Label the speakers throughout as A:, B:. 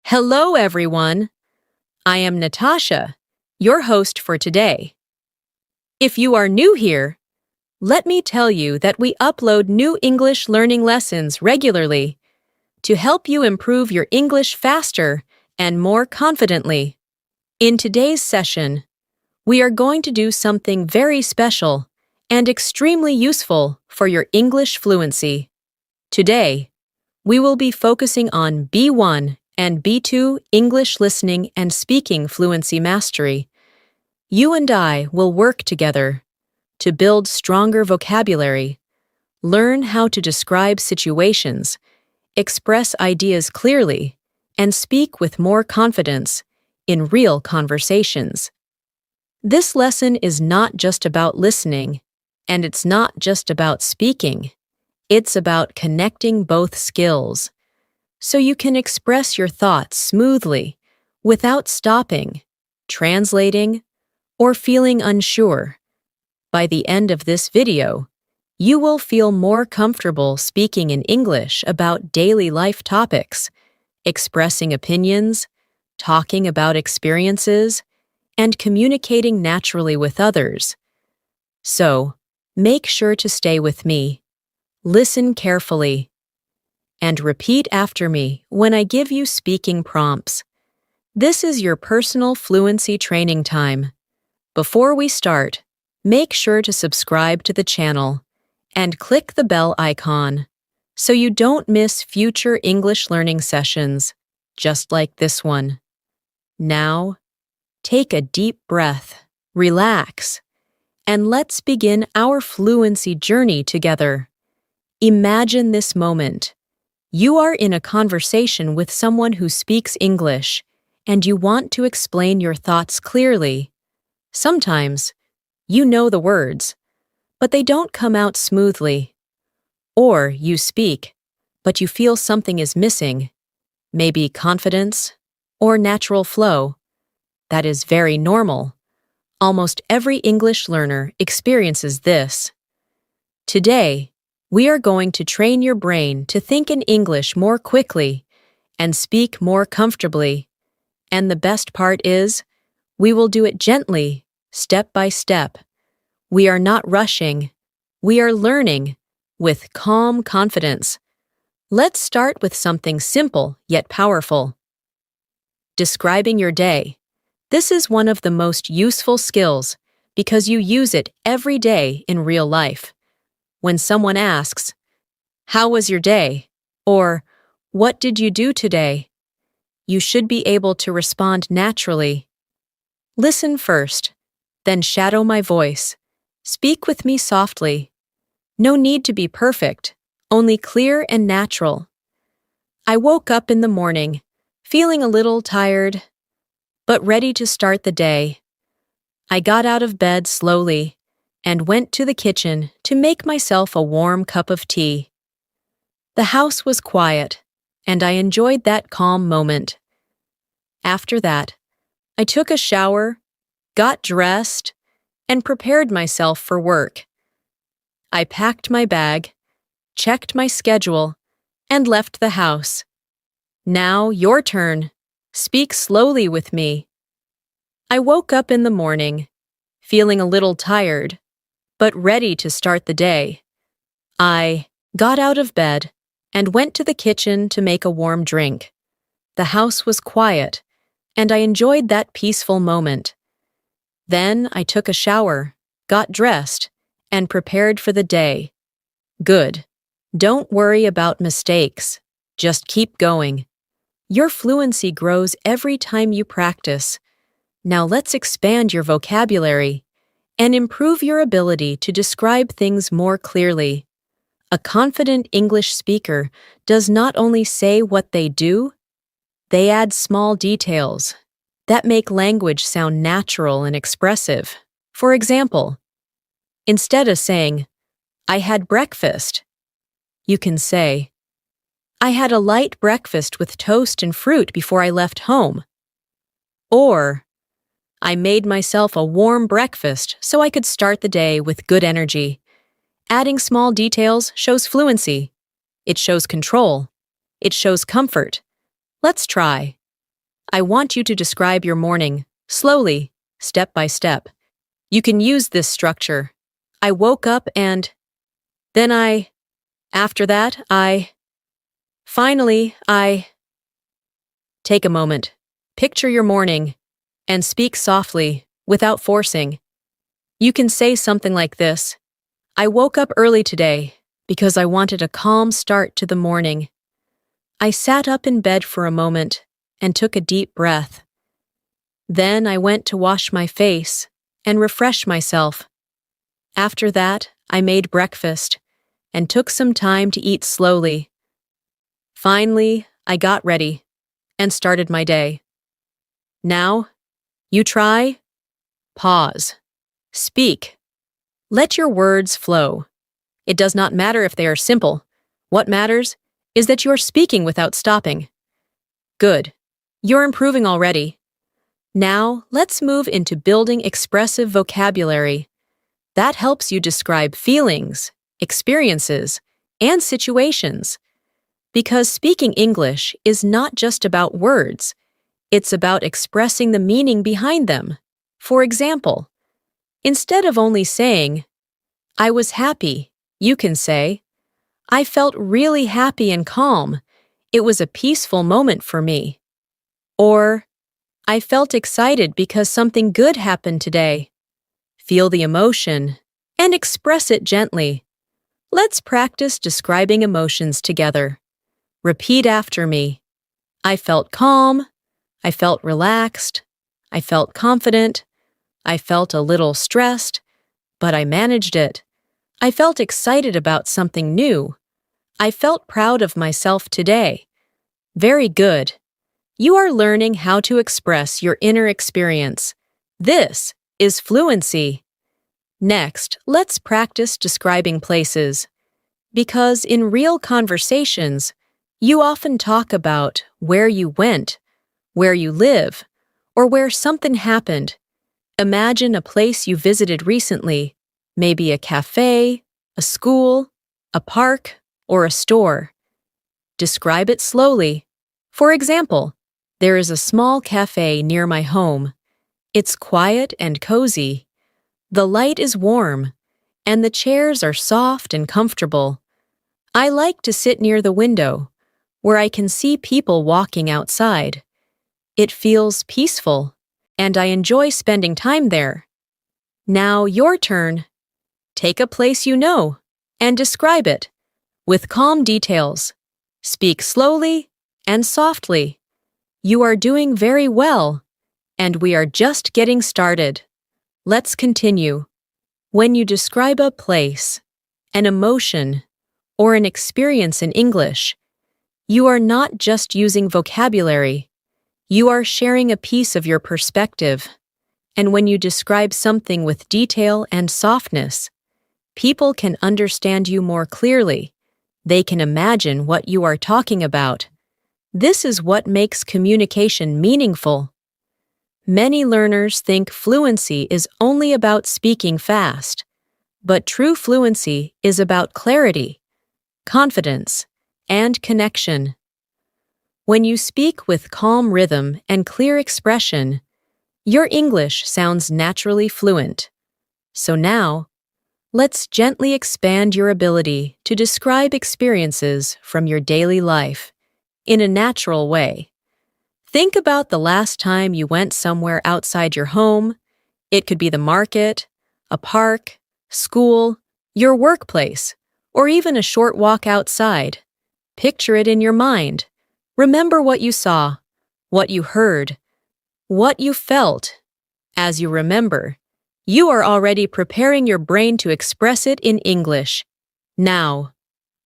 A: Hello, everyone. I am Natasha, your host for today. If you are new here, let me tell you that we upload new English learning lessons regularly to help you improve your English faster and more confidently. In today's session, we are going to do something very special and extremely useful for your English fluency. Today, we will be focusing on B1 and B2 English listening and speaking fluency mastery. You and I will work together to build stronger vocabulary, learn how to describe situations, express ideas clearly, and speak with more confidence in real conversations. This lesson is not just about listening, and it's not just about speaking. It's about connecting both skills, so you can express your thoughts smoothly without stopping, translating, or feeling unsure. By the end of this video, you will feel more comfortable speaking in English about daily life topics, expressing opinions, talking about experiences, and communicating naturally with others. So, make sure to stay with me. Listen carefully, and repeat after me when I give you speaking prompts. This is your personal fluency training time. Before we start, make sure to subscribe to the channel and click the bell icon so you don't miss future English learning sessions, just like this one. Now, take a deep breath, relax, and let's begin our fluency journey together. Imagine this moment. You are in a conversation with someone who speaks English, and you want to explain your thoughts clearly. Sometimes, you know the words, but they don't come out smoothly. Or you speak, but you feel something is missing, maybe confidence or natural flow. That is very normal. Almost every English learner experiences this. Today, we are going to train your brain to think in English more quickly and speak more comfortably. And the best part is, we will do it gently, step by step. We are not rushing. We are learning with calm confidence. Let's start with something simple yet powerful. Describing your day. This is one of the most useful skills because you use it every day in real life. When someone asks, "How was your day?" or "What did you do today?" you should be able to respond naturally. Listen first, then shadow my voice. Speak with me softly. No need to be perfect, only clear and natural. I woke up in the morning, feeling a little tired, but ready to start the day. I got out of bed slowly and went to the kitchen to make myself a warm cup of tea. The house was quiet, and I enjoyed that calm moment. After that, I took a shower, got dressed, and prepared myself for work. I packed my bag, checked my schedule, and left the house. Now, your turn. Speak slowly with me. I woke up in the morning, feeling a little tired, but ready to start the day. I got out of bed and went to the kitchen to make a warm drink. The house was quiet, and I enjoyed that peaceful moment. Then I took a shower, got dressed, and prepared for the day. Good. Don't worry about mistakes. Just keep going. Your fluency grows every time you practice. Now let's expand your vocabulary and improve your ability to describe things more clearly. A confident English speaker does not only say what they do, they add small details that make language sound natural and expressive. For example, instead of saying, "I had breakfast," you can say, "I had a light breakfast with toast and fruit before I left home." Or, "I made myself a warm breakfast so I could start the day with good energy." Adding small details shows fluency. It shows control. It shows comfort. Let's try. I want you to describe your morning, slowly, step by step. You can use this structure. I woke up and then after that, finally, take a moment. Picture your morning and speak softly, without forcing. You can say something like this. I woke up early today because I wanted a calm start to the morning. I sat up in bed for a moment and took a deep breath. Then I went to wash my face and refresh myself. After that, I made breakfast and took some time to eat slowly. Finally, I got ready and started my day. Now, you try, pause, speak. Let your words flow. It does not matter if they are simple. What matters is that you're speaking without stopping. Good. You're improving already. Now, let's move into building expressive vocabulary. That helps you describe feelings, experiences, and situations. Because speaking English is not just about words, it's about expressing the meaning behind them. For example, instead of only saying, I was happy, you can say, I felt really happy and calm. It was a peaceful moment for me. Or, I felt excited because something good happened today. Feel the emotion and express it gently. Let's practice describing emotions together. Repeat after me. I felt calm. I felt relaxed. I felt confident. I felt a little stressed, but I managed it. I felt excited about something new. I felt proud of myself today. Very good. You are learning how to express your inner experience. This is fluency. Next, let's practice describing places. Because in real conversations, you often talk about where you went, where you live, or where something happened. Imagine a place you visited recently, maybe a cafe, a school, a park, or a store. Describe it slowly. For example, there is a small cafe near my home. It's quiet and cozy. The light is warm, and the chairs are soft and comfortable. I like to sit near the window, where I can see people walking outside. It feels peaceful, and I enjoy spending time there. Now your turn. Take a place you know and describe it with calm details. Speak slowly and softly. You are doing very well, and we are just getting started. Let's continue. When you describe a place, an emotion, or an experience in English, you are not just using vocabulary. You are sharing a piece of your perspective. And when you describe something with detail and softness, people can understand you more clearly. They can imagine what you are talking about. This is what makes communication meaningful. Many learners think fluency is only about speaking fast, but true fluency is about clarity, confidence, and connection. When you speak with calm rhythm and clear expression, your English sounds naturally fluent. So now, let's gently expand your ability to describe experiences from your daily life in a natural way. Think about the last time you went somewhere outside your home. It could be the market, a park, school, your workplace, or even a short walk outside. Picture it in your mind. Remember what you saw, what you heard, what you felt. As you remember, you are already preparing your brain to express it in English. Now,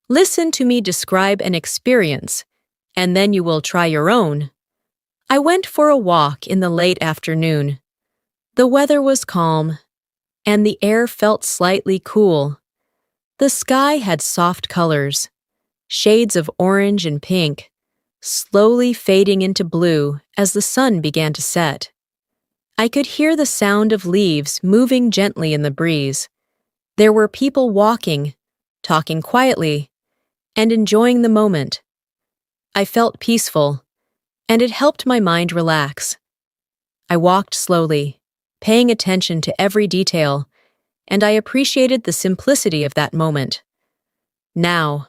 A: listen to me describe an experience, and then you will try your own. I went for a walk in the late afternoon. The weather was calm, and the air felt slightly cool. The sky had soft colors, shades of orange and pink, slowly fading into blue as the sun began to set. I could hear the sound of leaves moving gently in the breeze. There were people walking, talking quietly, and enjoying the moment. I felt peaceful, and it helped my mind relax. I walked slowly, paying attention to every detail, and I appreciated the simplicity of that moment. Now,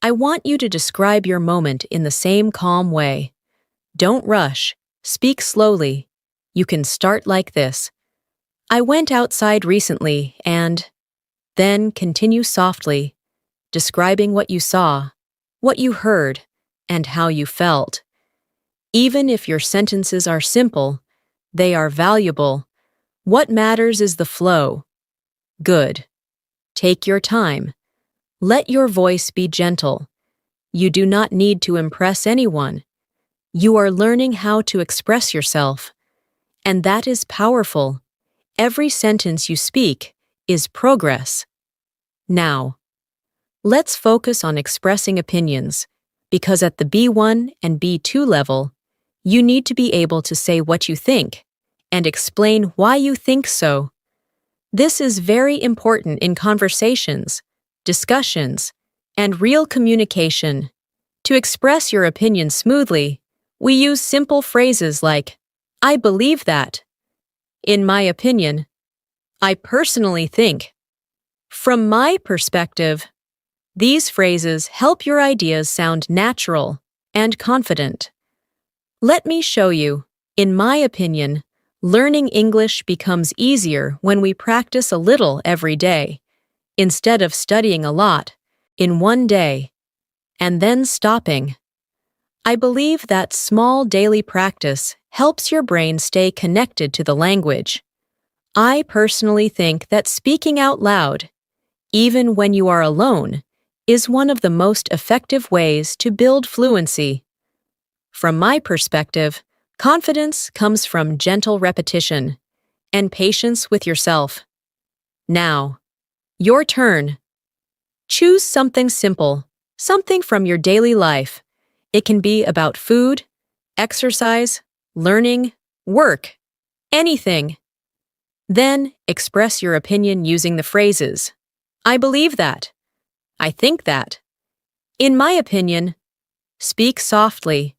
A: I want you to describe your moment in the same calm way. Don't rush, speak slowly. You can start like this. I went outside recently and then continue softly, describing what you saw, what you heard, and how you felt. Even if your sentences are simple, they are valuable. What matters is the flow. Good. Take your time. Let your voice be gentle. You do not need to impress anyone. You are learning how to express yourself. And that is powerful. Every sentence you speak is progress. Now, let's focus on expressing opinions, because at the B1 and B2 level, you need to be able to say what you think and explain why you think so. This is very important in conversations, discussions, and real communication. To express your opinion smoothly, we use simple phrases like, "I believe that," "In my opinion," "I personally think," "From my perspective." These phrases help your ideas sound natural and confident. Let me show you. In my opinion, learning English becomes easier when we practice a little every day, instead of studying a lot in one day and then stopping. I believe that small daily practice helps your brain stay connected to the language. I personally think that speaking out loud, even when you are alone, is one of the most effective ways to build fluency. From my perspective, confidence comes from gentle repetition and patience with yourself. Now, your turn. Choose something simple, something from your daily life. It can be about food, exercise, learning, work, anything. Then express your opinion using the phrases, "I believe that," "I think that," "In my opinion." Speak softly.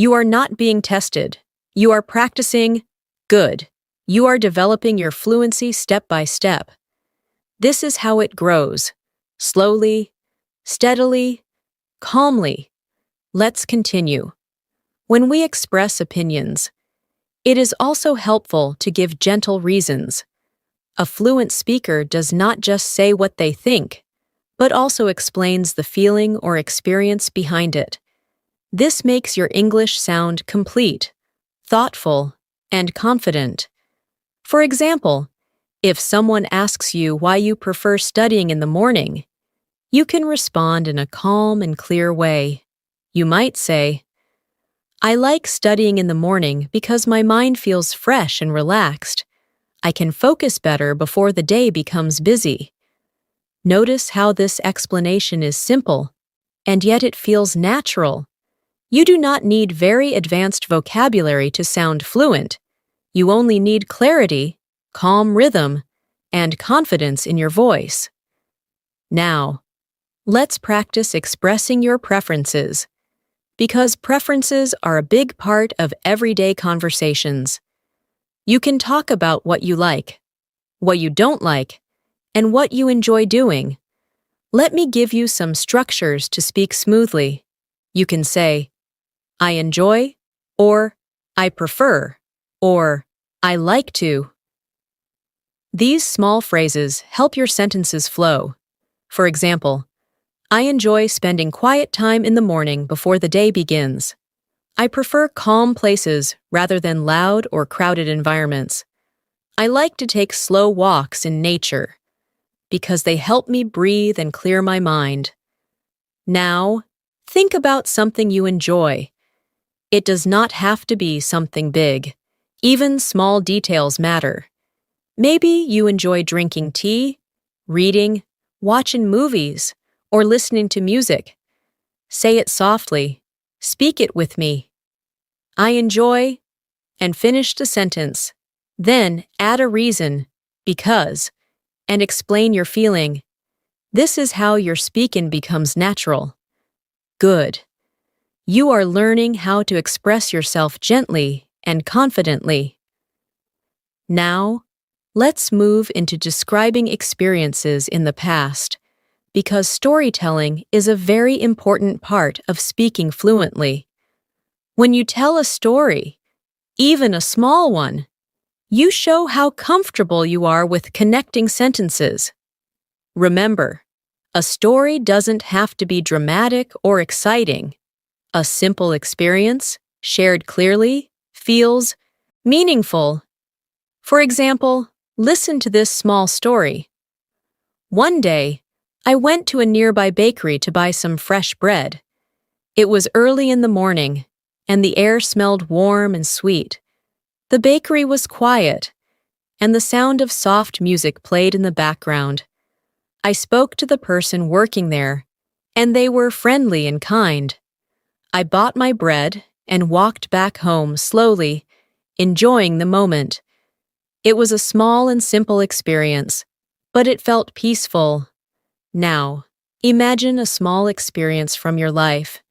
A: You are not being tested. You are practicing. Good. You are developing your fluency step by step. This is how it grows. Slowly, steadily, calmly. Let's continue. When we express opinions, it is also helpful to give gentle reasons. A fluent speaker does not just say what they think, but also explains the feeling or experience behind it. This makes your English sound complete, thoughtful, and confident. For example, if someone asks you why you prefer studying in the morning, you can respond in a calm and clear way. You might say, "I like studying in the morning because my mind feels fresh and relaxed. I can focus better before the day becomes busy." Notice how this explanation is simple, and yet it feels natural. You do not need very advanced vocabulary to sound fluent. You only need clarity, calm rhythm, and confidence in your voice. Now, let's practice expressing your preferences, because preferences are a big part of everyday conversations. You can talk about what you like, what you don't like, and what you enjoy doing. Let me give you some structures to speak smoothly. You can say, "I enjoy," or "I prefer," or "I like to." These small phrases help your sentences flow. For example, "I enjoy spending quiet time in the morning before the day begins." "I prefer calm places rather than loud or crowded environments." "I like to take slow walks in nature because they help me breathe and clear my mind." Now, think about something you enjoy. It does not have to be something big. Even small details matter. Maybe you enjoy drinking tea, reading, watching movies, or listening to music. Say it softly. Speak it with me. "I enjoy," and finish the sentence. Then add a reason, because, and explain your feeling. This is how your speaking becomes natural. Good. You are learning how to express yourself gently and confidently. Now, let's move into describing experiences in the past, because storytelling is a very important part of speaking fluently. When you tell a story, even a small one, you show how comfortable you are with connecting sentences. Remember, a story doesn't have to be dramatic or exciting. A simple experience, shared clearly, feels meaningful. For example, listen to this small story. One day, I went to a nearby bakery to buy some fresh bread. It was early in the morning, and the air smelled warm and sweet. The bakery was quiet, and the sound of soft music played in the background. I spoke to the person working there, and they were friendly and kind. I bought my bread and walked back home slowly, enjoying the moment. It was a small and simple experience, but it felt peaceful. Now, imagine a small experience from your life.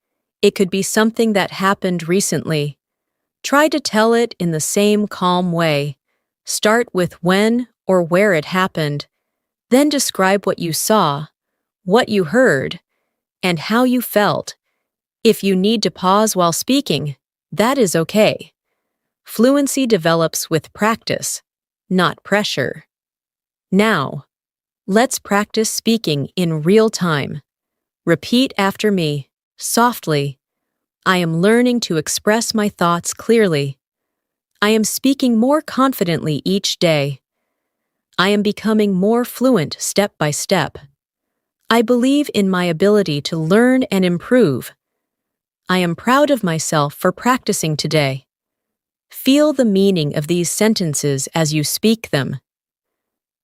A: It could be something that happened recently. Try to tell it in the same calm way. Start with when or where it happened, then describe what you saw, what you heard, and how you felt. If you need to pause while speaking, that is okay. Fluency develops with practice, not pressure. Now, let's practice speaking in real time. Repeat after me, softly. I am learning to express my thoughts clearly. I am speaking more confidently each day. I am becoming more fluent step by step. I believe in my ability to learn and improve. I am proud of myself for practicing today. Feel the meaning of these sentences as you speak them.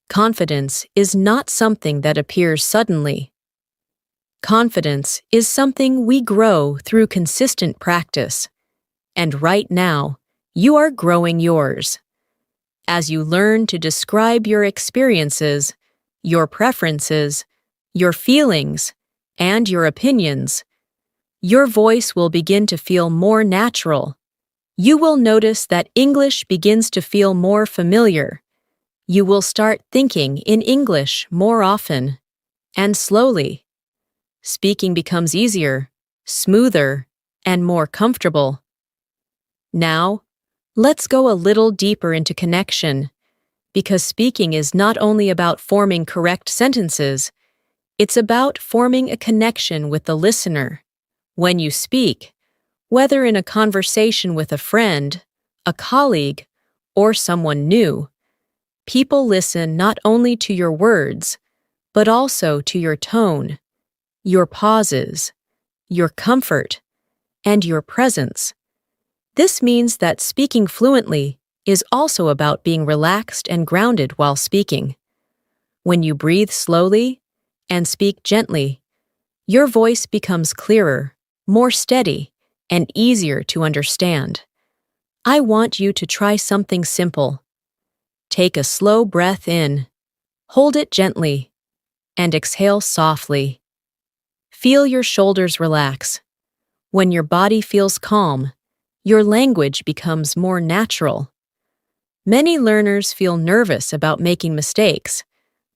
A: Confidence is not something that appears suddenly. Confidence is something we grow through consistent practice. And right now, you are growing yours. As you learn to describe your experiences, your preferences, your feelings, and your opinions, your voice will begin to feel more natural. You will notice that English begins to feel more familiar. You will start thinking in English more often. And slowly, speaking becomes easier, smoother, and more comfortable. Now, let's go a little deeper into connection, because speaking is not only about forming correct sentences, it's about forming a connection with the listener. When you speak, whether in a conversation with a friend, a colleague, or someone new, people listen not only to your words, but also to your tone, your pauses, your comfort, and your presence. This means that speaking fluently is also about being relaxed and grounded while speaking. When you breathe slowly and speak gently, your voice becomes clearer, more steady, and easier to understand. I want you to try something simple. Take a slow breath in, hold it gently, and exhale softly. Feel your shoulders relax. When your body feels calm, your language becomes more natural. Many learners feel nervous about making mistakes,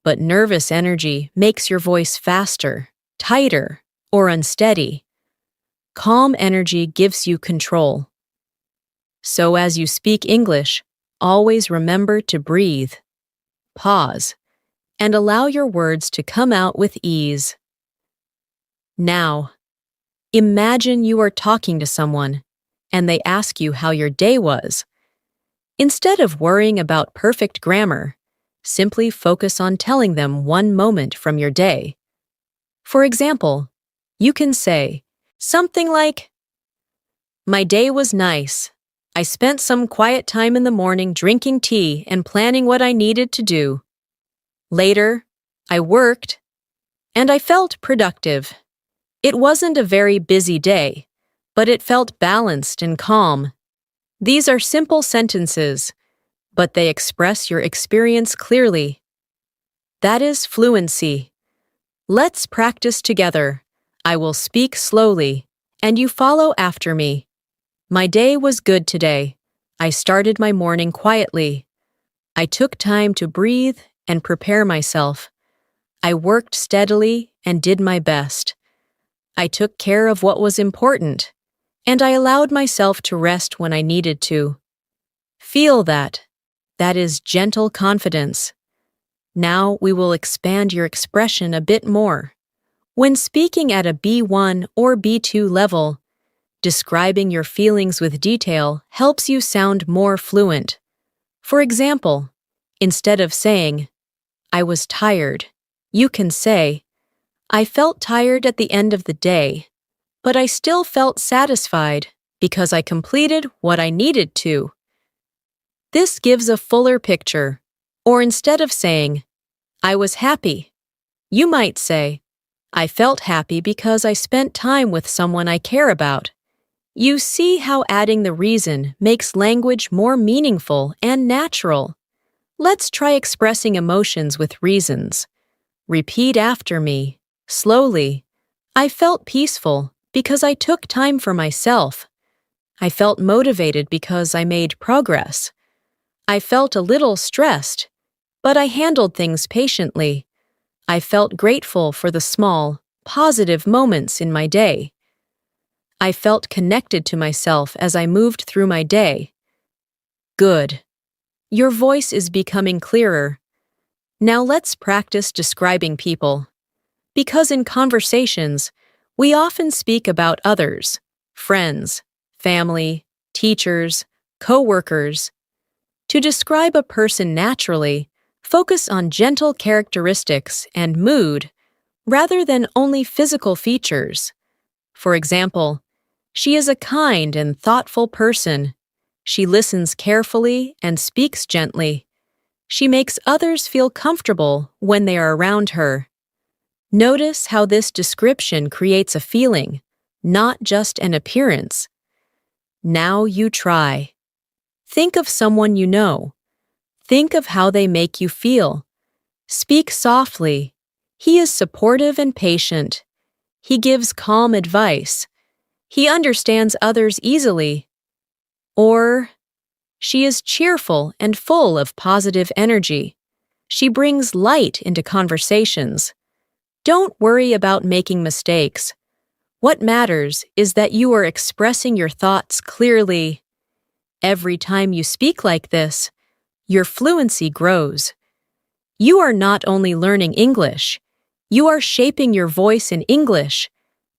A: but nervous energy makes your voice faster, tighter, or unsteady. Calm energy gives you control. So as you speak English, always remember to breathe, pause, and allow your words to come out with ease. Now, imagine you are talking to someone, and they ask you how your day was. Instead of worrying about perfect grammar, simply focus on telling them one moment from your day. For example, you can say something like, "My day was nice. I spent some quiet time in the morning drinking tea and planning what I needed to do. Later, I worked, and I felt productive. It wasn't a very busy day, but it felt balanced and calm." These are simple sentences, but they express your experience clearly. That is fluency. Let's practice together. I will speak slowly, and you follow after me. My day was good today. I started my morning quietly. I took time to breathe and prepare myself. I worked steadily and did my best. I took care of what was important, and I allowed myself to rest when I needed to. Feel that. That is gentle confidence. Now we will expand your expression a bit more. When speaking at a B1 or B2 level, describing your feelings with detail helps you sound more fluent. For example, instead of saying, "I was tired," you can say, "I felt tired at the end of the day, but I still felt satisfied because I completed what I needed to." This gives a fuller picture. Or instead of saying, "I was happy," you might say, "I felt happy because I spent time with someone I care about." You see how adding the reason makes language more meaningful and natural. Let's try expressing emotions with reasons. Repeat after me, slowly. I felt peaceful because I took time for myself. I felt motivated because I made progress. I felt a little stressed, but I handled things patiently. I felt grateful for the small, positive moments in my day. I felt connected to myself as I moved through my day. Good. Your voice is becoming clearer. Now let's practice describing people. Because in conversations, we often speak about others, friends, family, teachers, co-workers. To describe a person naturally, focus on gentle characteristics and mood rather than only physical features. For example, she is a kind and thoughtful person. She listens carefully and speaks gently. She makes others feel comfortable when they are around her. Notice how this description creates a feeling, not just an appearance. Now you try. Think of someone you know. Think of how they make you feel. Speak softly. He is supportive and patient. He gives calm advice. He understands others easily. Or, she is cheerful and full of positive energy. She brings light into conversations. Don't worry about making mistakes. What matters is that you are expressing your thoughts clearly. Every time you speak like this, your fluency grows. You are not only learning English, you are shaping your voice in English.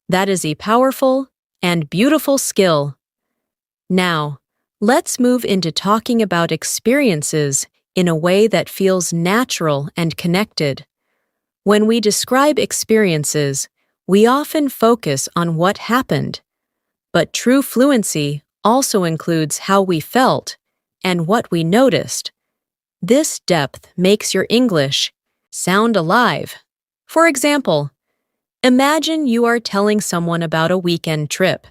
A: That is a powerful and beautiful skill. Now, let's move into talking about experiences in a way that feels natural and connected. When we describe experiences, we often focus on what happened. But true fluency also includes how we felt and what we noticed. This depth makes your English sound alive. For example, imagine you are telling someone about a weekend trip.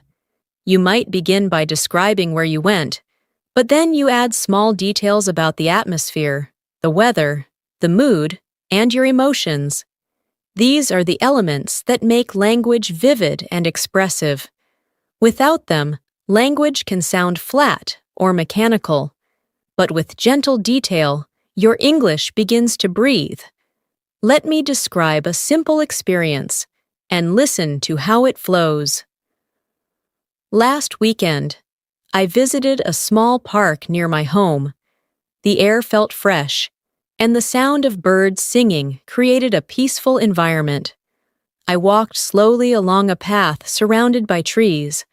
A: You might begin by describing where you went, but then you add small details about the atmosphere, the weather, the mood, and your emotions. These are the elements that make language vivid and expressive. Without them, language can sound flat or mechanical. But with gentle detail, your English begins to breathe. Let me describe a simple experience and listen to how it flows. Last weekend, I visited a small park near my home. The air felt fresh, and the sound of birds singing created a peaceful environment. I walked slowly along a path surrounded by trees.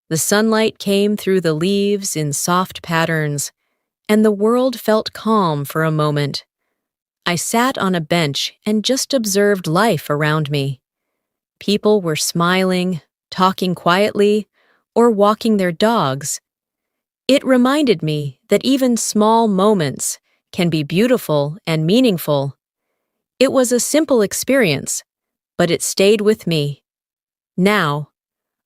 A: The sunlight came through the leaves in soft patterns, and the world felt calm for a moment. I sat on a bench and just observed life around me. People were smiling, talking quietly, or walking their dogs. It reminded me that even small moments can be beautiful and meaningful. It was a simple experience, but it stayed with me. Now,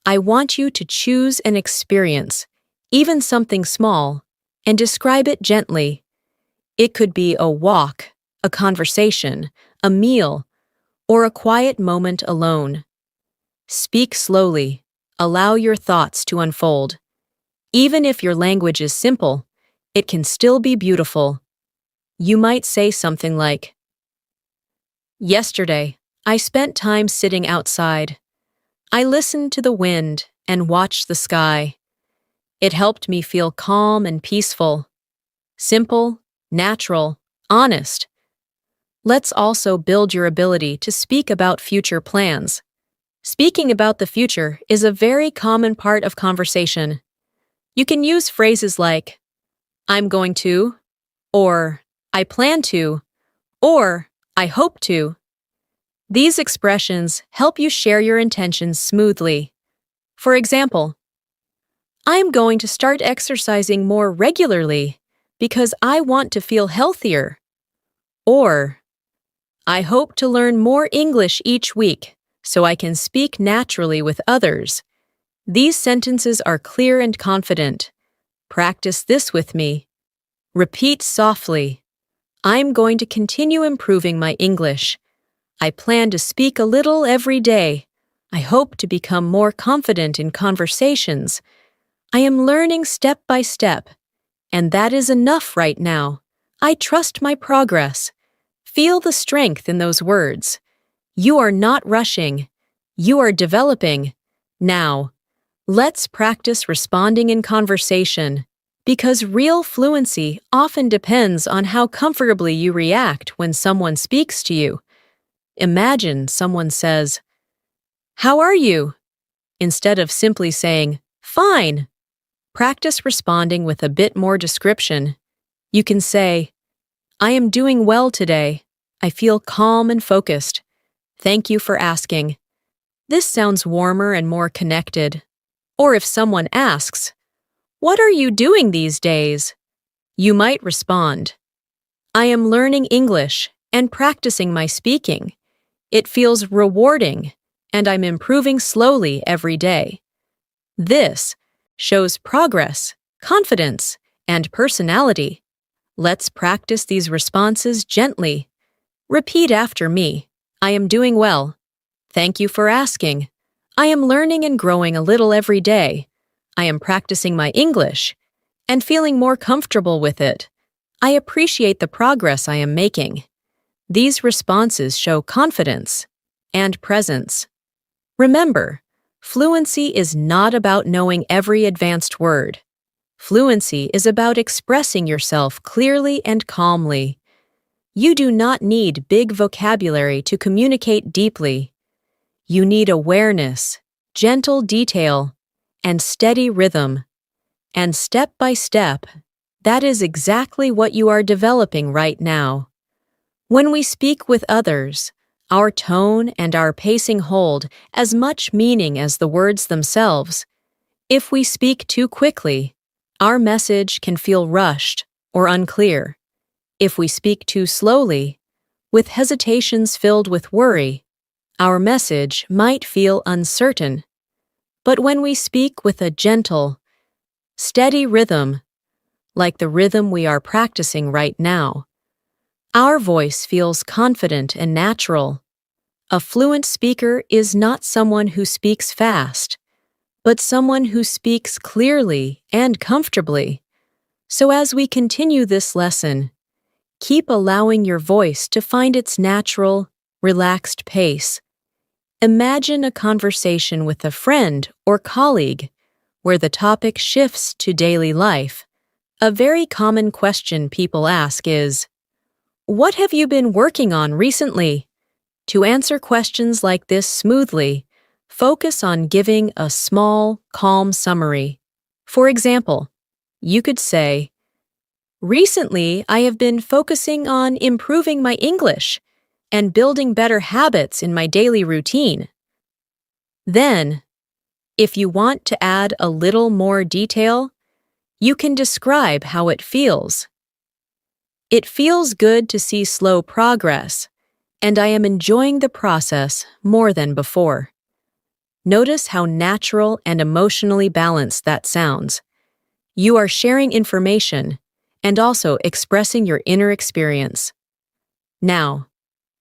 A: I want you to choose an experience, even something small, and describe it gently. It could be a walk, a conversation, a meal, or a quiet moment alone. Speak slowly, Allow your thoughts to unfold. Even if your language is simple, it can still be beautiful. You might say something like, "Yesterday, I spent time sitting outside. I listened to the wind and watched the sky. It helped me feel calm and peaceful." Simple, natural, honest. Let's also build your ability to speak about future plans. Speaking about the future is a very common part of conversation. You can use phrases like, "I'm going to," or "I plan to," or "I hope to." These expressions help you share your intentions smoothly. For example, "I'm going to start exercising more regularly because I want to feel healthier." Or, "I hope to learn more English each week so I can speak naturally with others." These sentences are clear and confident. Practice this with me. Repeat softly. "I'm going to continue improving my English. I plan to speak a little every day. I hope to become more confident in conversations. I am learning step by step, and that is enough right now. I trust my progress." Feel the strength in those words. You are not rushing. You are developing. Now, let's practice responding in conversation, because real fluency often depends on how comfortably you react when someone speaks to you. Imagine someone says, "How are you?" instead of simply saying, "Fine." Practice responding with a bit more description. You can say, "I am doing well today. I feel calm and focused. Thank you for asking." This sounds warmer and more connected. Or if someone asks, "What are you doing these days?" you might respond, "I am learning English and practicing my speaking. It feels rewarding, and I'm improving slowly every day." This shows progress, confidence, and personality. Let's practice these responses gently. Repeat after me. "I am doing well. Thank you for asking. I am learning and growing a little every day. I am practicing my English and feeling more comfortable with it. I appreciate the progress I am making." These responses show confidence and presence. Remember, fluency is not about knowing every advanced word. Fluency is about expressing yourself clearly and calmly. You do not need big vocabulary to communicate deeply. You need awareness, gentle detail, and steady rhythm. And step by step, that is exactly what you are developing right now. When we speak with others, our tone and our pacing hold as much meaning as the words themselves. If we speak too quickly, our message can feel rushed or unclear. If we speak too slowly, with hesitations filled with worry, our message might feel uncertain. But when we speak with a gentle, steady rhythm, like the rhythm we are practicing right now, our voice feels confident and natural. A fluent speaker is not someone who speaks fast, but someone who speaks clearly and comfortably. So as we continue this lesson, keep allowing your voice to find its natural, relaxed pace. Imagine a conversation with a friend or colleague where the topic shifts to daily life. A very common question people ask is, "What have you been working on recently?" To answer questions like this smoothly, focus on giving a small, calm summary. For example, you could say, "Recently, I have been focusing on improving my English and building better habits in my daily routine." Then, if you want to add a little more detail, you can describe how it feels. "It feels good to see slow progress, and I am enjoying the process more than before." Notice how natural and emotionally balanced that sounds. You are sharing information and also expressing your inner experience. Now,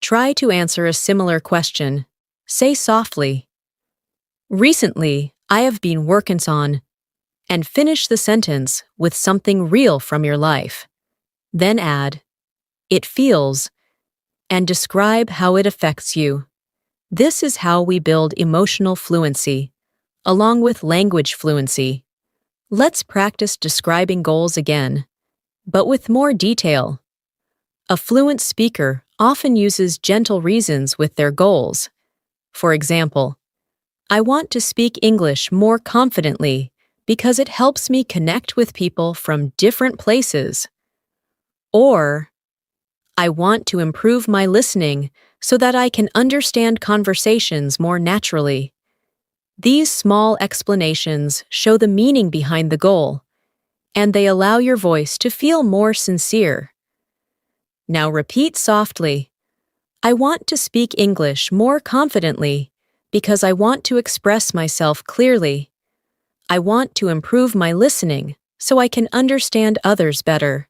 A: try to answer a similar question. Say softly, "Recently, I have been working on, and finish the sentence with something real from your life. Then add, it feels, and describe how it affects you. This is how we build emotional fluency, along with language fluency. Let's practice describing goals again, but with more detail. A fluent speaker often uses gentle reasons with their goals. For example, I want to speak English more confidently because it helps me connect with people from different places. Or, I want to improve my listening so that I can understand conversations more naturally. These small explanations show the meaning behind the goal, and they allow your voice to feel more sincere. Now repeat softly, I want to speak English more confidently because I want to express myself clearly. I want to improve my listening so I can understand others better.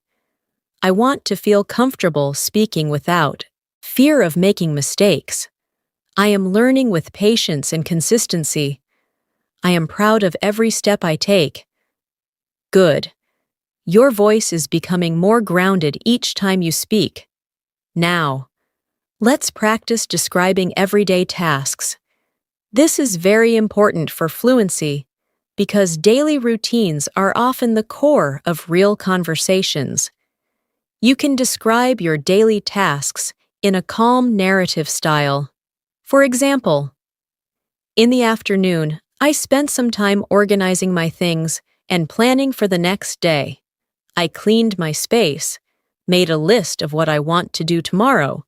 A: I want to feel comfortable speaking without fear of making mistakes. I am learning with patience and consistency. I am proud of every step I take. Good. Your voice is becoming more grounded each time you speak. Now, let's practice describing everyday tasks. This is very important for fluency because daily routines are often the core of real conversations. You can describe your daily tasks in a calm narrative style. For example, in the afternoon, I spent some time organizing my things and planning for the next day. I cleaned my space, made a list of what I want to do tomorrow,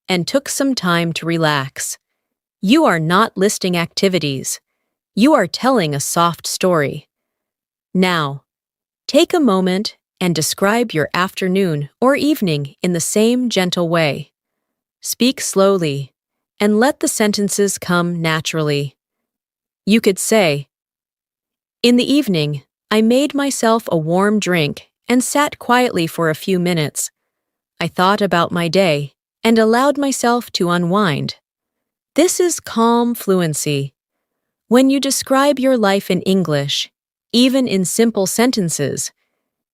A: and took some time to relax. You are not listing activities. You are telling a soft story. Now, take a moment and describe your afternoon or evening in the same gentle way. Speak slowly and let the sentences come naturally. You could say, in the evening, I made myself a warm drink and sat quietly for a few minutes. I thought about my day and allowed myself to unwind. This is calm fluency. When you describe your life in English, even in simple sentences,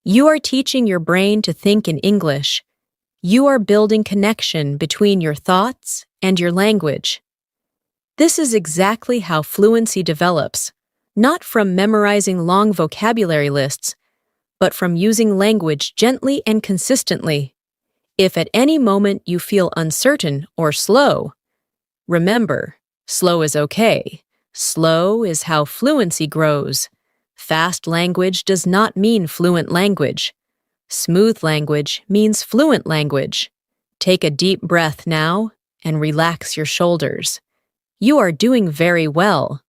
A: you are teaching your brain to think in English. You are building connection between your thoughts and your language. This is exactly how fluency develops, not from memorizing long vocabulary lists, but from using language gently and consistently. If at any moment you feel uncertain or slow, remember, slow is okay. Slow is how fluency grows. Fast language does not mean fluent language. Smooth language means fluent language. Take a deep breath now and relax your shoulders. You are doing very well.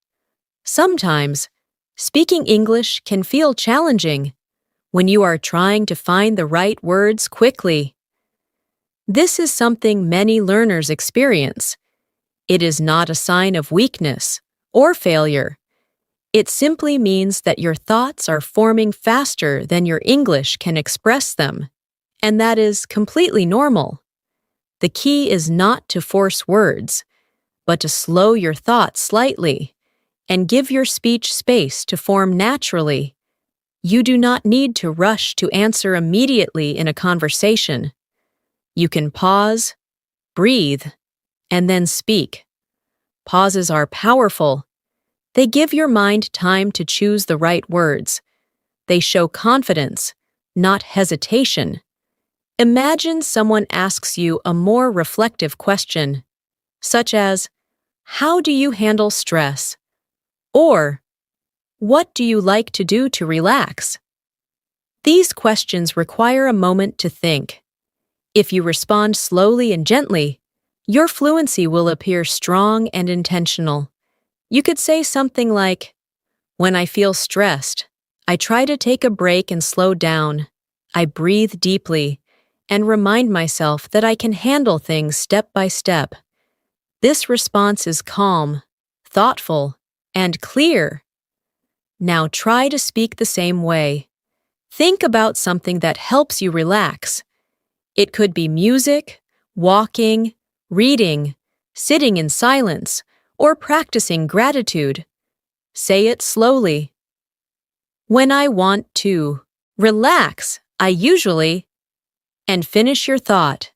A: Sometimes, speaking English can feel challenging when you are trying to find the right words quickly. This is something many learners experience. It is not a sign of weakness or failure. It simply means that your thoughts are forming faster than your English can express them, and that is completely normal. The key is not to force words, but to slow your thoughts slightly and give your speech space to form naturally. You do not need to rush to answer immediately in a conversation. You can pause, breathe, and then speak. Pauses are powerful. They give your mind time to choose the right words. They show confidence, not hesitation. Imagine someone asks you a more reflective question, such as, how do you handle stress? Or, what do you like to do to relax? These questions require a moment to think. If you respond slowly and gently, your fluency will appear strong and intentional. You could say something like, when I feel stressed, I try to take a break and slow down. I breathe deeply and remind myself that I can handle things step by step. This response is calm, thoughtful, and clear. Now try to speak the same way. Think about something that helps you relax. It could be music, walking, reading, sitting in silence, or practicing gratitude. Say it slowly. When I want to relax, I usually, and finish your thought.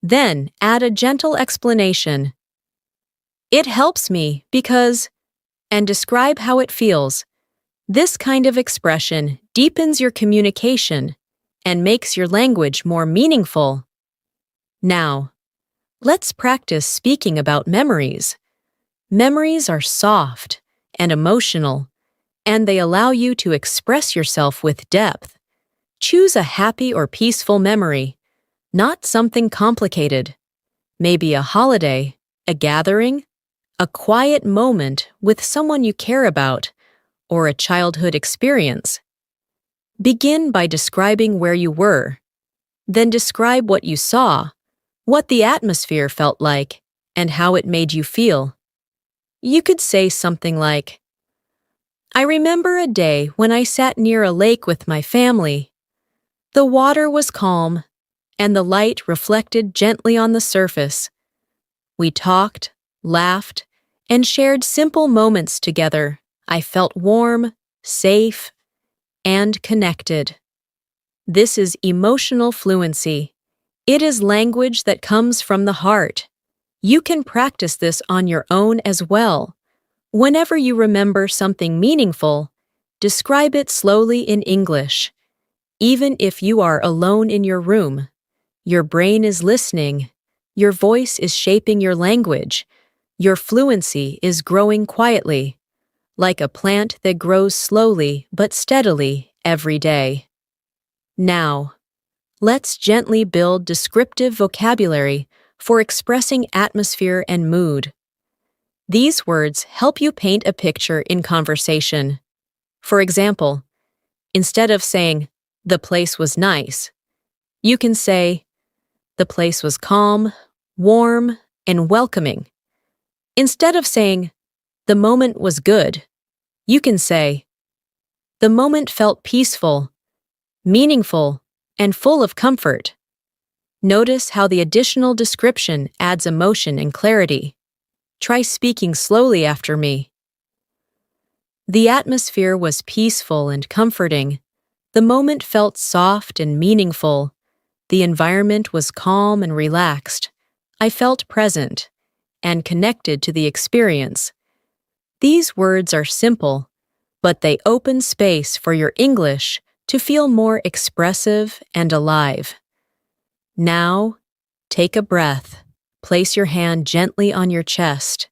A: Then add a gentle explanation. It helps me because, and describe how it feels. This kind of expression deepens your communication and makes your language more meaningful. Now, let's practice speaking about memories. Memories are soft and emotional, and they allow you to express yourself with depth. Choose a happy or peaceful memory, not something complicated. Maybe a holiday, a gathering, a quiet moment with someone you care about, or a childhood experience. Begin by describing where you were. Then describe what you saw, what the atmosphere felt like, and how it made you feel. You could say something like, I remember a day when I sat near a lake with my family. The water was calm, and the light reflected gently on the surface. We talked, laughed, and shared simple moments together. I felt warm, safe, and connected. This is emotional fluency. It is language that comes from the heart. You can practice this on your own as well. Whenever you remember something meaningful, describe it slowly in English. Even if you are alone in your room, your brain is listening. Your voice is shaping your language. Your fluency is growing quietly, like a plant that grows slowly but steadily every day. Now, let's gently build descriptive vocabulary for expressing atmosphere and mood. These words help you paint a picture in conversation. For example, instead of saying, the place was nice, you can say, the place was calm, warm, and welcoming. Instead of saying, the moment was good, you can say, the moment felt peaceful, meaningful, and full of comfort. Notice how the additional description adds emotion and clarity. Try speaking slowly after me. The atmosphere was peaceful and comforting. The moment felt soft and meaningful. The environment was calm and relaxed. I felt present and connected to the experience. These words are simple, but they open space for your English to feel more expressive and alive. Now, take a breath. Place your hand gently on your chest.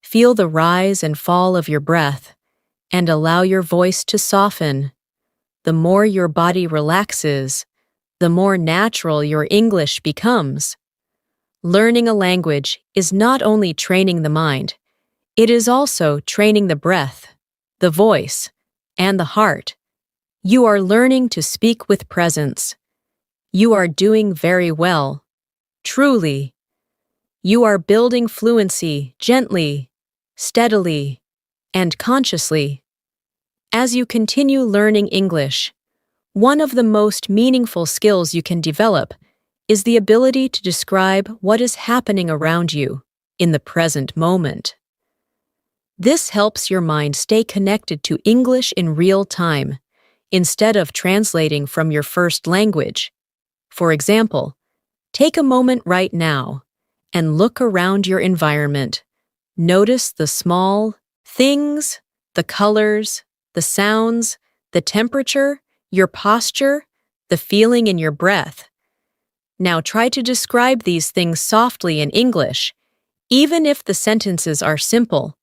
A: Feel the rise and fall of your breath, and allow your voice to soften. The more your body relaxes, the more natural your English becomes. Learning a language is not only training the mind, it is also training the breath, the voice, and the heart. You are learning to speak with presence. You are doing very well. Truly. You are building fluency gently, steadily, and consciously. As you continue learning English, one of the most meaningful skills you can develop is the ability to describe what is happening around you in the present moment. This helps your mind stay connected to English in real time, instead of translating from your first language. For example, take a moment right now and look around your environment. Notice the small things, the colors, the sounds, the temperature, your posture, the feeling in your breath. Now try to describe these things softly in English, even if the sentences are simple.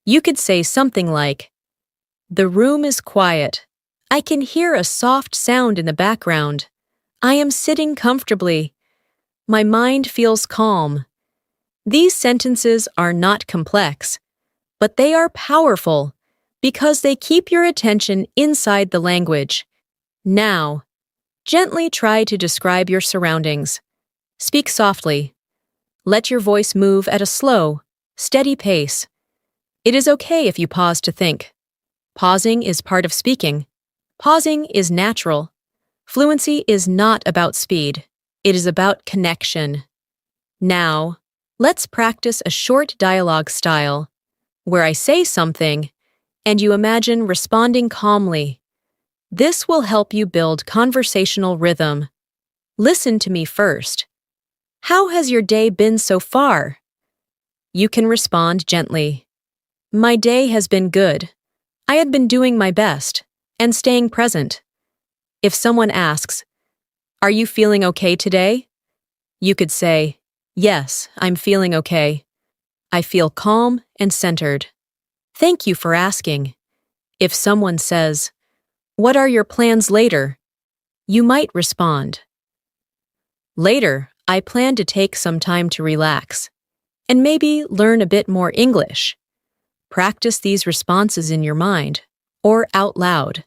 A: You could say something like, the room is quiet. I can hear a soft sound in the background. I am sitting comfortably. My mind feels calm. These sentences are not complex, but they are powerful because they keep your attention inside the language. Now, gently try to describe your surroundings. Speak softly. Let your voice move at a slow, steady pace. It is okay if you pause to think. Pausing is part of speaking. Pausing is natural. Fluency is not about speed. It is about connection. Now, let's practice a short dialogue style, where I say something, and you imagine responding calmly. This will help you build conversational rhythm. Listen to me first. How has your day been so far? You can respond gently. My day has been good. I had been doing my best and staying present. If someone asks, "Are you feeling okay today?" You could say, "Yes, I'm feeling okay. I feel calm and centered. Thank you for asking." If someone says, "What are your plans later?" You might respond, "Later, I plan to take some time to relax and maybe learn a bit more English." Practice these responses in your mind or out loud.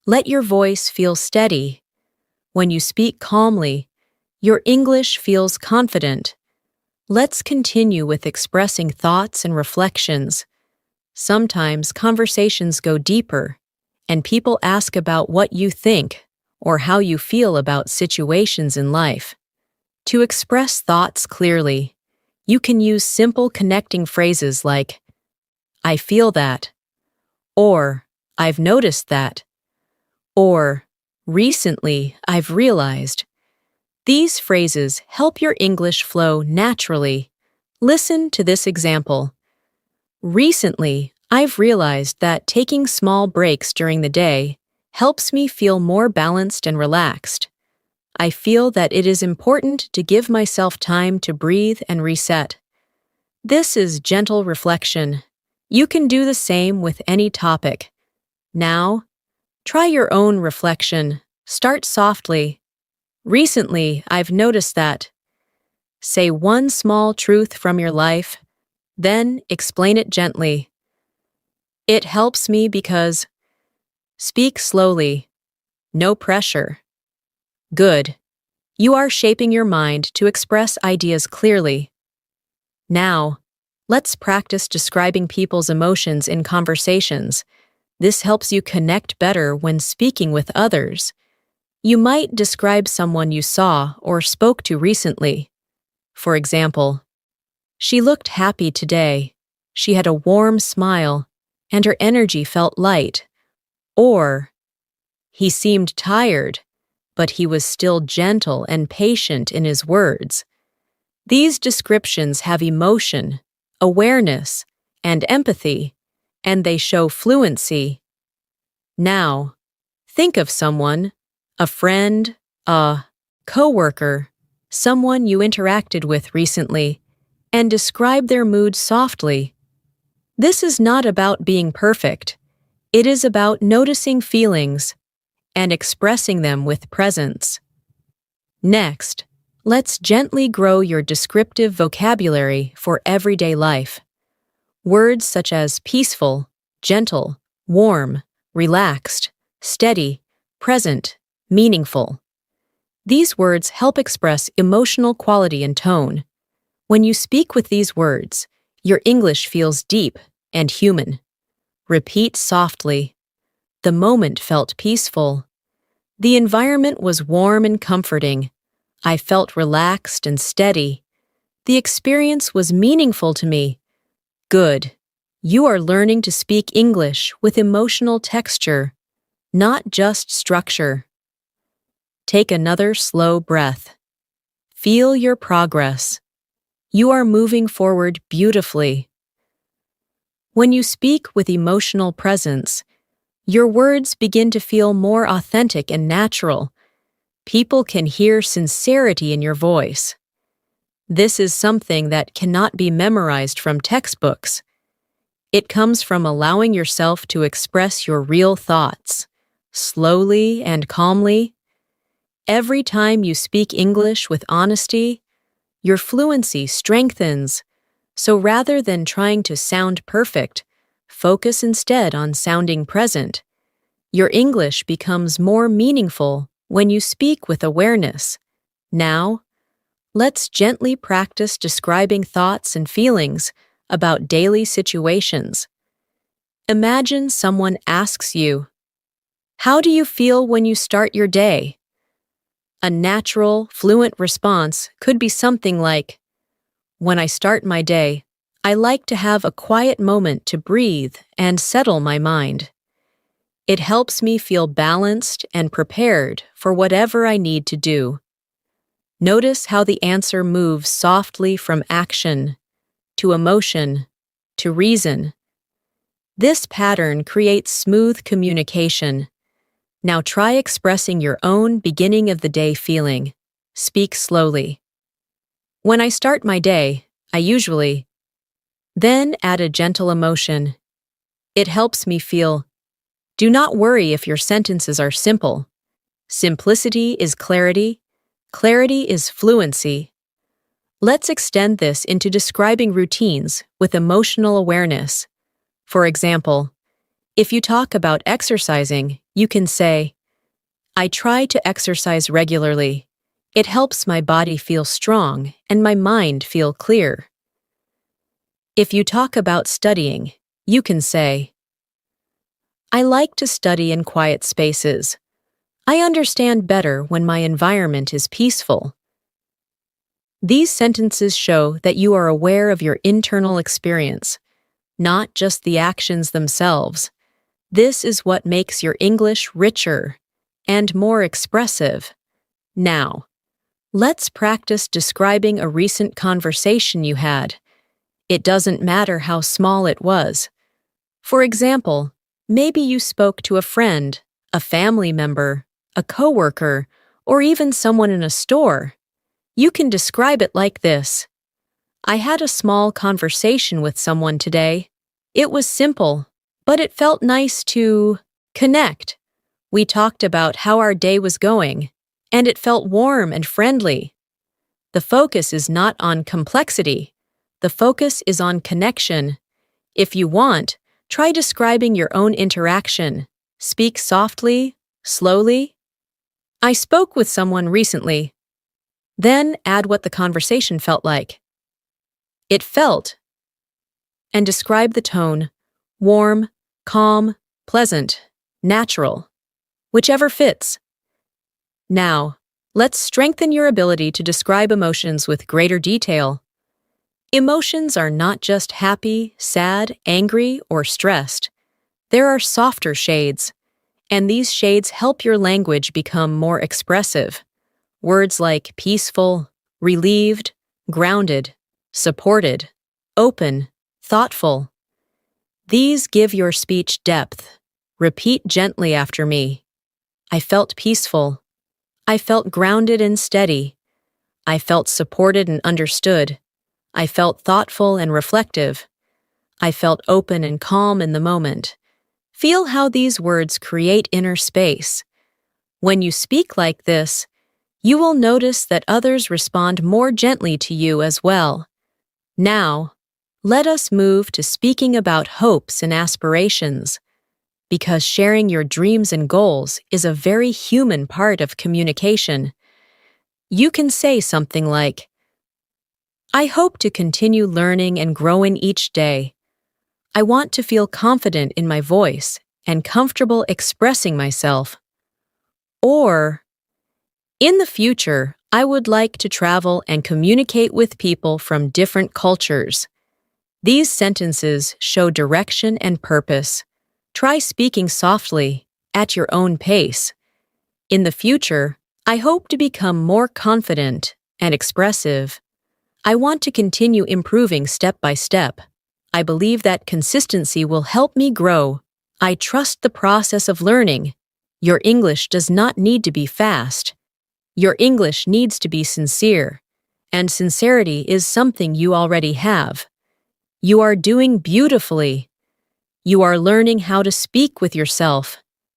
A: Let your voice feel steady. When you speak calmly, your English feels confident. Let's continue with expressing thoughts and reflections. Sometimes conversations go deeper, and people ask about what you think or how you feel about situations in life. To express thoughts clearly, you can use simple connecting phrases like, "I feel that," or "I've noticed that," or "Recently, I've realized." These phrases help your English flow naturally. Listen to this example. Recently, I've realized that taking small breaks during the day helps me feel more balanced and relaxed. I feel that it is important to give myself time to breathe and reset. This is gentle reflection. You can do the same with any topic. Now, try your own reflection. Start softly. Recently, I've noticed that. Say one small truth from your life, then explain it gently. It helps me because. Speak slowly. No pressure. Good. You are shaping your mind to express ideas clearly. Now, let's practice describing people's emotions in conversations. This helps you connect better when speaking with others. You might describe someone you saw or spoke to recently. For example, "She looked happy today. She had a warm smile, and her energy felt light." Or, "He seemed tired, but he was still gentle and patient in his words." These descriptions have emotion, awareness, and empathy, and they show fluency. Now, think of someone, a friend, a coworker, someone you interacted with recently, and describe their mood softly. This is not about being perfect. It is about noticing feelings and expressing them with presence. Next, let's gently grow your descriptive vocabulary for everyday life. Words such as peaceful, gentle, warm, relaxed, steady, present, meaningful. These words help express emotional quality and tone. When you speak with these words, your English feels deep and human. Repeat softly. The moment felt peaceful. The environment was warm and comforting. I felt relaxed and steady. The experience was meaningful to me. Good. You are learning to speak English with emotional texture, not just structure. Take another slow breath. Feel your progress. You are moving forward beautifully. When you speak with emotional presence, your words begin to feel more authentic and natural. People can hear sincerity in your voice. This is something that cannot be memorized from textbooks. It comes from allowing yourself to express your real thoughts, slowly and calmly. Every time you speak English with honesty, your fluency strengthens. So rather than trying to sound perfect, focus instead on sounding present. Your English becomes more meaningful when you speak with awareness. Now, let's gently practice describing thoughts and feelings about daily situations. Imagine someone asks you, "How do you feel when you start your day?" A natural, fluent response could be something like, "When I start my day, I like to have a quiet moment to breathe and settle my mind. It helps me feel balanced and prepared for whatever I need to do. Notice how the answer moves softly from action to emotion to reason. This pattern creates smooth communication. Now try expressing your own beginning of the day feeling. Speak slowly. When I start my day, I usually then add a gentle emotion. It helps me feel. Do not worry if your sentences are simple. Simplicity is clarity. Clarity is fluency. Let's extend this into describing routines with emotional awareness. For example, if you talk about exercising, you can say, I try to exercise regularly. It helps my body feel strong and my mind feel clear. If you talk about studying, you can say, I like to study in quiet spaces. I understand better when my environment is peaceful. These sentences show that you are aware of your internal experience, not just the actions themselves. This is what makes your English richer and more expressive. Now, let's practice describing a recent conversation you had. It doesn't matter how small it was. For example, maybe you spoke to a friend, a family member, a coworker, or even someone in a store. You can describe it like this. I had a small conversation with someone today. It was simple, but it felt nice to connect. We talked about how our day was going, and it felt warm and friendly. The focus is not on complexity. The focus is on connection. If you want, try describing your own interaction. Speak softly, slowly. I spoke with someone recently. Then add what the conversation felt like. It felt. And describe the tone. Warm, calm, pleasant, natural. Whichever fits. Now, let's strengthen your ability to describe emotions with greater detail. Emotions are not just happy, sad, angry, or stressed. There are softer shades, and these shades help your language become more expressive. Words like peaceful, relieved, grounded, supported, open, thoughtful. These give your speech depth. Repeat gently after me. I felt peaceful. I felt grounded and steady. I felt supported and understood. I felt thoughtful and reflective. I felt open and calm in the moment. Feel how these words create inner space. When you speak like this, you will notice that others respond more gently to you as well. Now, let us move to speaking about hopes and aspirations, because sharing your dreams and goals is a very human part of communication. You can say something like, I hope to continue learning and growing each day. I want to feel confident in my voice and comfortable expressing myself. Or, in the future, I would like to travel and communicate with people from different cultures. These sentences show direction and purpose. Try speaking softly, at your own pace. In the future, I hope to become more confident and expressive. I want to continue improving step by step. I believe that consistency will help me grow. I trust the process of learning. Your English does not need to be fast. Your English needs to be sincere, and sincerity is something you already have. You are doing beautifully. You are learning how to speak with yourself,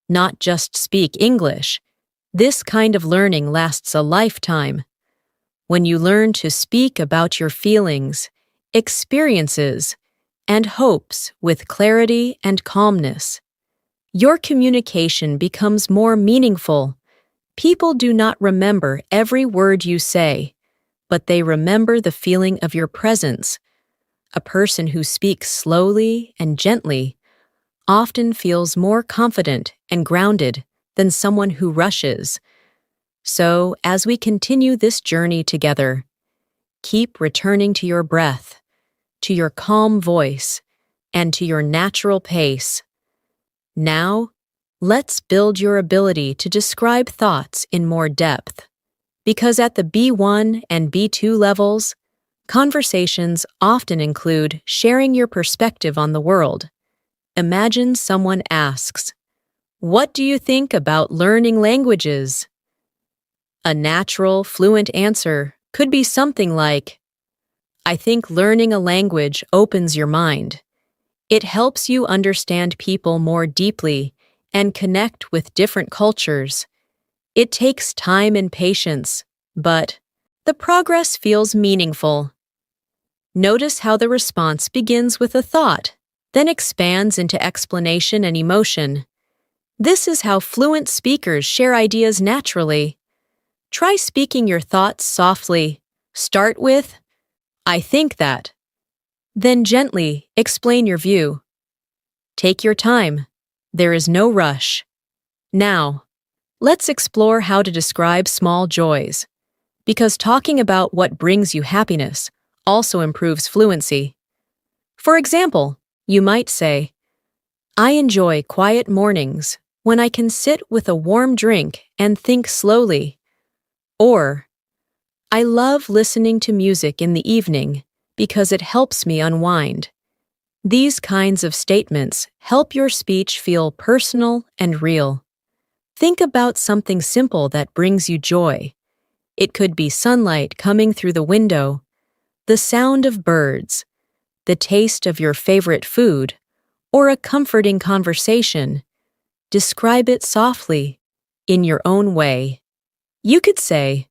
A: not just speak English. This kind of learning lasts a lifetime. When you learn to speak about your feelings, experiences, and hopes with clarity and calmness, your communication becomes more meaningful. People do not remember every word you say, but they remember the feeling of your presence. A person who speaks slowly and gently often feels more confident and grounded than someone who rushes. So, as we continue this journey together, keep returning to your breath. to your calm voice, and to your natural pace. Now, let's build your ability to describe thoughts in more depth. Because at the B1 and B2 levels, conversations often include sharing your perspective on the world. Imagine someone asks, "What do you think about learning languages?" A natural, fluent answer could be something like, "I think learning a language opens your mind. It helps you understand people more deeply and connect with different cultures. It takes time and patience, but the progress feels meaningful." Notice how the response begins with a thought, then expands into explanation and emotion. This is how fluent speakers share ideas naturally. Try speaking your thoughts softly. Start with, "I think that." Then gently explain your view. Take your time. There is no rush. Now, let's explore how to describe small joys, because talking about what brings you happiness also improves fluency. For example, you might say, "I enjoy quiet mornings when I can sit with a warm drink and think slowly." Or, "I love listening to music in the evening because it helps me unwind." These kinds of statements help your speech feel personal and real. Think about something simple that brings you joy. It could be sunlight coming through the window, the sound of birds, the taste of your favorite food, or a comforting conversation. Describe it softly, in your own way. You could say,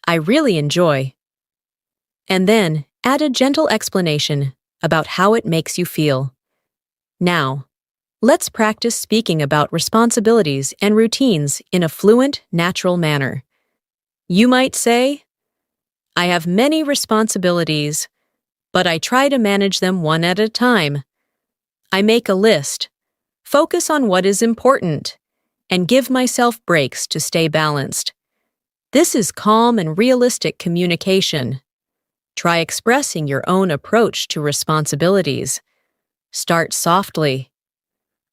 A: "I really enjoy," and then add a gentle explanation about how it makes you feel. Now, let's practice speaking about responsibilities and routines in a fluent, natural manner. You might say, "I have many responsibilities, but I try to manage them one at a time. I make a list, focus on what is important, and give myself breaks to stay balanced." This is calm and realistic communication. Try expressing your own approach to responsibilities. Start softly.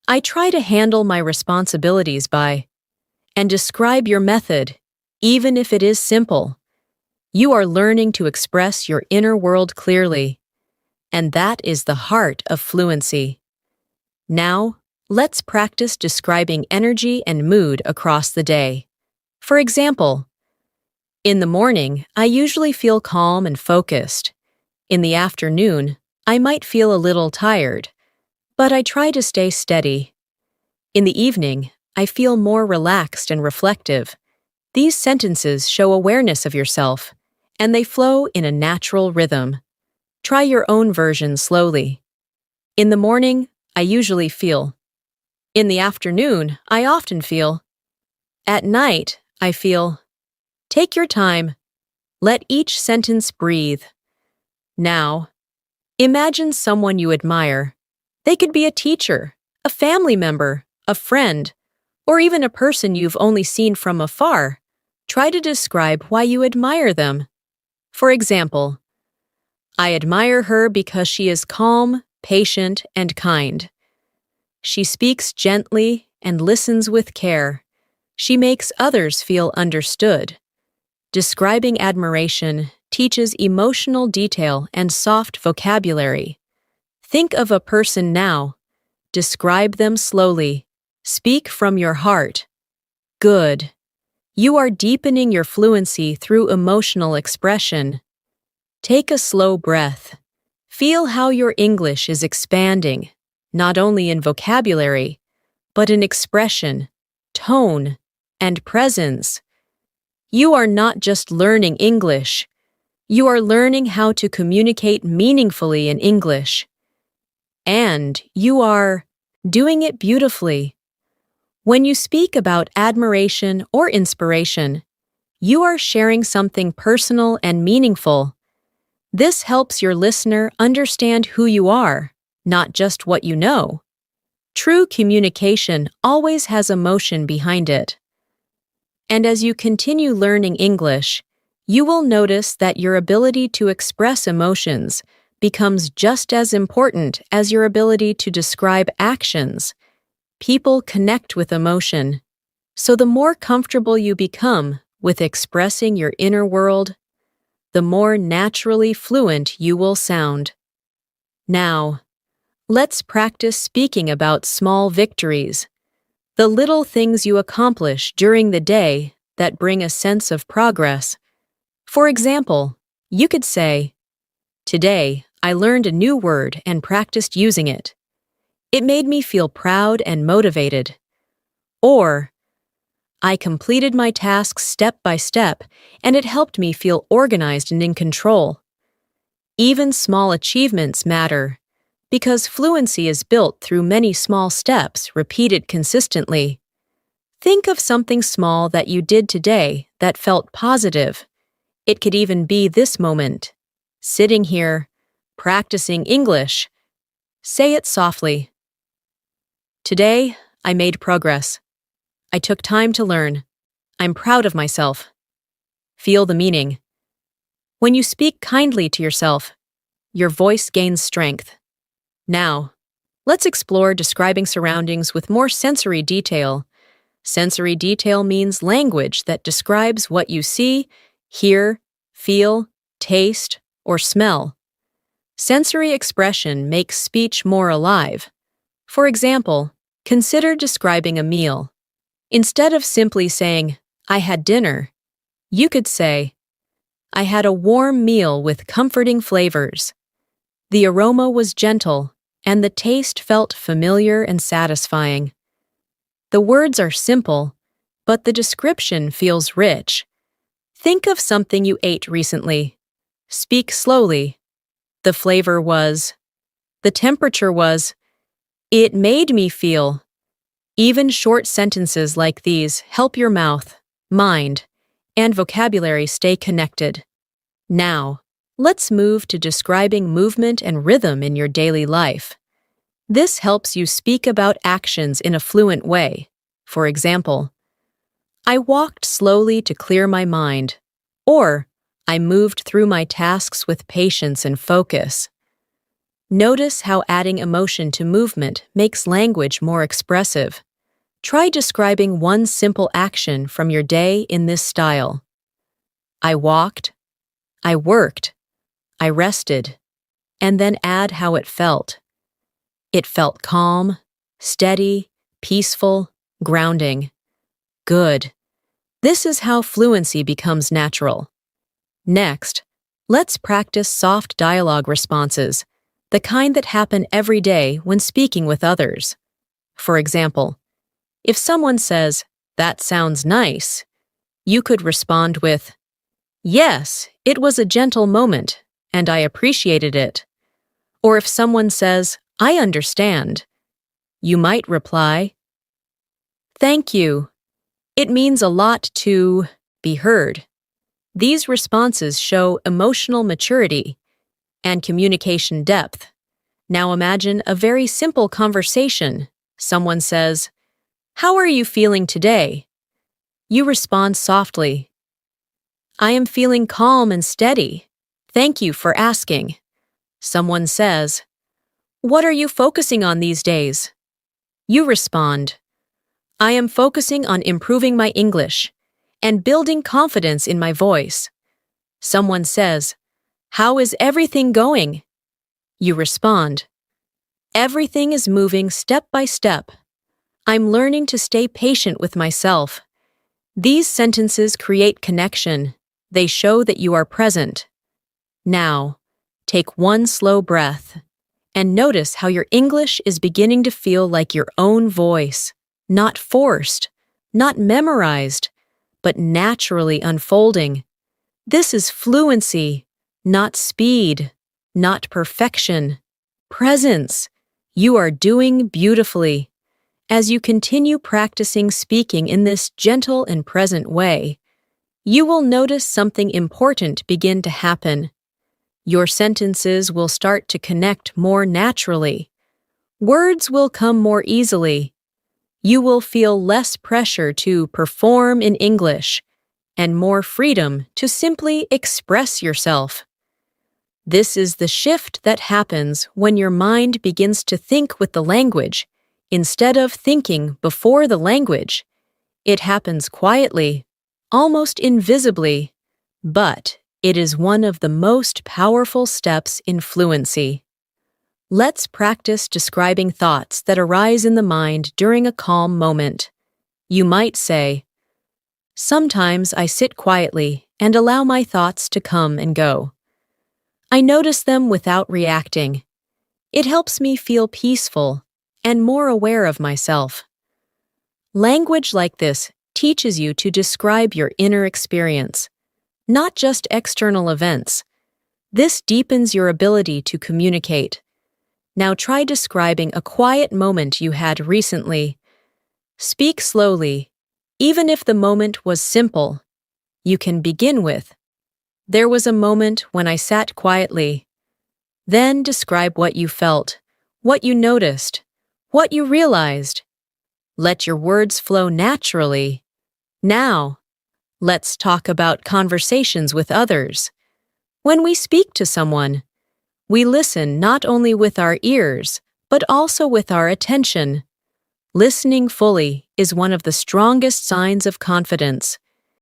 A: "I try to handle my responsibilities by," and describe your method, even if it is simple. You are learning to express your inner world clearly, and that is the heart of fluency. Now, let's practice describing energy and mood across the day. For example, "In the morning, I usually feel calm and focused. In the afternoon, I might feel a little tired, but I try to stay steady. In the evening, I feel more relaxed and reflective." These sentences show awareness of yourself, and they flow in a natural rhythm. Try your own version slowly. "In the morning, I usually feel." "In the afternoon, I often feel." "At night, I feel." Take your time. Let each sentence breathe. Now, imagine someone you admire. They could be a teacher, a family member, a friend, or even a person you've only seen from afar. Try to describe why you admire them. For example, "I admire her because she is calm, patient, and kind. She speaks gently and listens with care. She makes others feel understood." Describing admiration teaches emotional detail and soft vocabulary. Think of a person now. Describe them slowly. Speak from your heart. Good. You are deepening your fluency through emotional expression. Take a slow breath. Feel how your English is expanding, not only in vocabulary, but in expression, tone, and presence. You are not just learning English. You are learning how to communicate meaningfully in English. And you are doing it beautifully. When you speak about admiration or inspiration, you are sharing something personal and meaningful. This helps your listener understand who you are, not just what you know. True communication always has emotion behind it. And as you continue learning English, you will notice that your ability to express emotions becomes just as important as your ability to describe actions. People connect with emotion, so the more comfortable you become with expressing your inner world, the more naturally fluent you will sound. Now, let's practice speaking about small victories, the little things you accomplish during the day that bring a sense of progress. For example, you could say, "Today, I learned a new word and practiced using it. It made me feel proud and motivated." Or, "I completed my tasks step by step, and it helped me feel organized and in control." Even small achievements matter, because fluency is built through many small steps repeated consistently. Think of something small that you did today that felt positive. It could even be this moment. Sitting here, practicing English. Say it softly. "Today, I made progress. I took time to learn. I'm proud of myself." Feel the meaning. When you speak kindly to yourself, your voice gains strength. Now, let's explore describing surroundings with more sensory detail. Sensory detail means language that describes what you see, hear, feel, taste, or smell. Sensory expression makes speech more alive. For example, consider describing a meal. Instead of simply saying, "I had dinner," you could say, "I had a warm meal with comforting flavors. The aroma was gentle, and the taste felt familiar and satisfying." The words are simple, but the description feels rich. Think of something you ate recently. Speak slowly. The flavor was. The temperature was. It made me feel. Even short sentences like these help your mouth, mind, and vocabulary stay connected. Now, let's move to describing movement and rhythm in your daily life. This helps you speak about actions in a fluent way. For example, "I walked slowly to clear my mind," or "I moved through my tasks with patience and focus." Notice how adding emotion to movement makes language more expressive. Try describing one simple action from your day in this style. "I walked," "I worked," "I rested," and then add how it felt. It felt calm, steady, peaceful, grounding. Good. This is how fluency becomes natural. Next, let's practice soft dialogue responses, the kind that happen every day when speaking with others. For example, if someone says, "That sounds nice," you could respond with, "Yes, it was a gentle moment, and I appreciated it." Or if someone says, "I understand," you might reply, "Thank you. It means a lot to be heard." These responses show emotional maturity and communication depth. Now imagine a very simple conversation. Someone says, "How are you feeling today?" You respond softly, "I am feeling calm and steady. Thank you for asking." Someone says, "What are you focusing on these days?" You respond, "I am focusing on improving my English and building confidence in my voice." Someone says, "How is everything going?" You respond, "Everything is moving step by step. I'm learning to stay patient with myself." These sentences create connection. They show that you are present. Now, take one slow breath and notice how your English is beginning to feel like your own voice, not forced, not memorized, but naturally unfolding. This is fluency, not speed, not perfection. Presence. You are doing beautifully. As you continue practicing speaking in this gentle and present way, you will notice something important begin to happen. Your sentences will start to connect more naturally. Words will come more easily. You will feel less pressure to perform in English and more freedom to simply express yourself. This is the shift that happens when your mind begins to think with the language instead of thinking before the language. It happens quietly, almost invisibly, but it is one of the most powerful steps in fluency. Let's practice describing thoughts that arise in the mind during a calm moment. You might say, "Sometimes I sit quietly and allow my thoughts to come and go. I notice them without reacting. It helps me feel peaceful and more aware of myself." Language like this teaches you to describe your inner experience, not just external events. This deepens your ability to communicate. Now try describing a quiet moment you had recently. Speak slowly, even if the moment was simple. You can begin with, "There was a moment when I sat quietly." Then describe what you felt, what you noticed, what you realized. Let your words flow naturally. Now, let's talk about conversations with others. When we speak to someone, we listen not only with our ears, but also with our attention. Listening fully is one of the strongest signs of confidence.